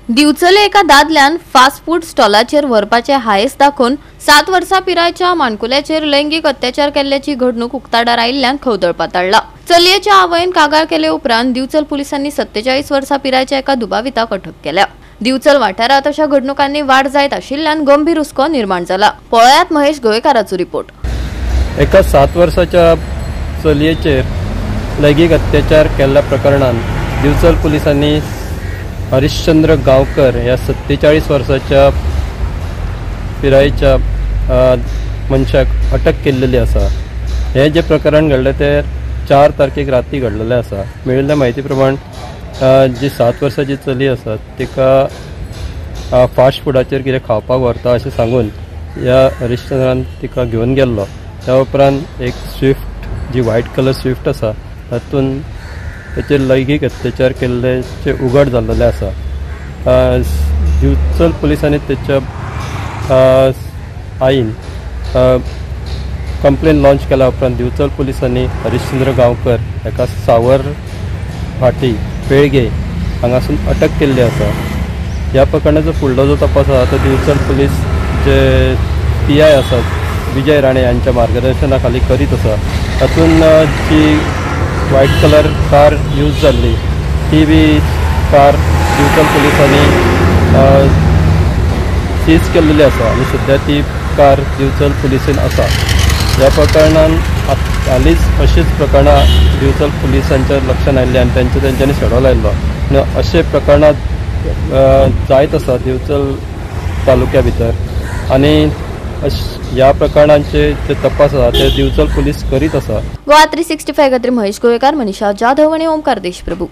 दिवचले एका दादल्यान fast food स्टॉलाचेर व्हरपाचे HiAce दाखोवन 7 वर्सां पिरायेच्या माणकुल्याचेर लैंगिक अत्याचार केल्ल्याची घडणूक उक्ताडार आयिल्ल्यान खवदळ पातळ्ळा। चलयेच्या आवयन कागाळ केले उपरांत दिवचल पुलिसांनी 47 वर्सां पिरायेच्या एका दुबाविताक अटक केल्या। दिवचल वाठारात अशा घडणुकांनी वाड जायत आशिल्ल्यान गंभीर हुस्को निर्माण जाला। पळयात महेश गोयकाराचो रिपोर्ट। एका 7 वर्साच्या चलयेचेर लैंगिक अत्याचार केल्ल्या प्रकरणात दिवचल पुलिसांनी हरिश्चंद्र गांवकर या 47 वर्साच्या पिरायेच्या मनशाक अटक केल्लेली आसा। हे जे प्रकरण घडले ते 4 तारखेक राती घडलेले आसा। मेळिल्ल्या म्हायती प्रमाण जी 7 वर्साची चली आसा तिका फास्ट फुडाचेर कितें खावपाक व्हरता अशें सांगून ह्या हरिश्चंद्रान तिका घेवन गेल्लो। त्या उपरांत एक स्विफ्ट जी व्हाईट कलर स्विफ्ट आसा तातूंत त्याचे लैंगिक अत्याचार केल्ल्याचे उघड जाल्लेले आसा। दिवचल पुलिसांनी त्याच्या आईन कंप्लेन लॉन्च केल्या उपरांत दिवचल पुलिसांनी हरिश्चंद्र गांवकर एका सावर फाटी पेळगे हांगासून अटक केल्ली आसा। ह्या प्रकरणाचो फुडलो जो तपास आसा तो दिवचल पुलीस जे PI आसात विजय राणे यांच्या मार्गदर्शना खाली करीत आसा। तातूंत जी व्हाईट कलर कार यूज जाल्ली ती बी कार दिवचल पुलिसांनी सीज केल्लेली आसा आनी सद्या ती कार दिवचल पुलिसेन आसा। ह्या प्रकरणात हालींच अशीच प्रकरणां दिवचल पुलिसांच्या लक्षांत आयिल्ली आनी तेंच्यांनी सेडो लायिल्लो आनी अशे प्रकरणां जायत आसा दिवचल तालुक्या भितर आनी ह्या प्रकरणांचे जे तपास आसा ते दिवचल पुलीस करीत आसा। गोवा 365 खातीर महेश गोयकार, मनीषा जाधव आनी ओमकार देशप्रभू।